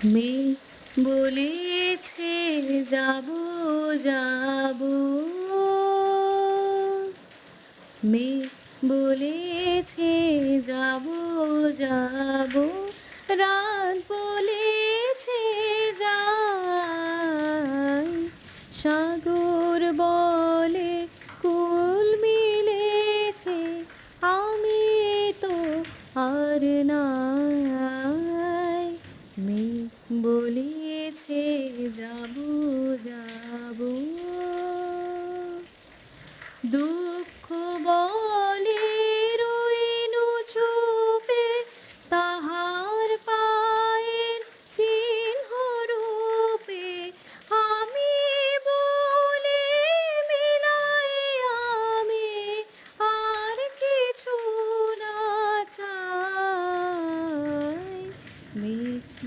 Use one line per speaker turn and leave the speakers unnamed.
মেঘ বলেছে যাব যাব, মেঘ বলেছে যাব যাব, রাত বলেছে যাই, সাগর বলে কুল মিলেছে, আমি তো আর নাই। মেঘ বলেছে যাব যাব, দূর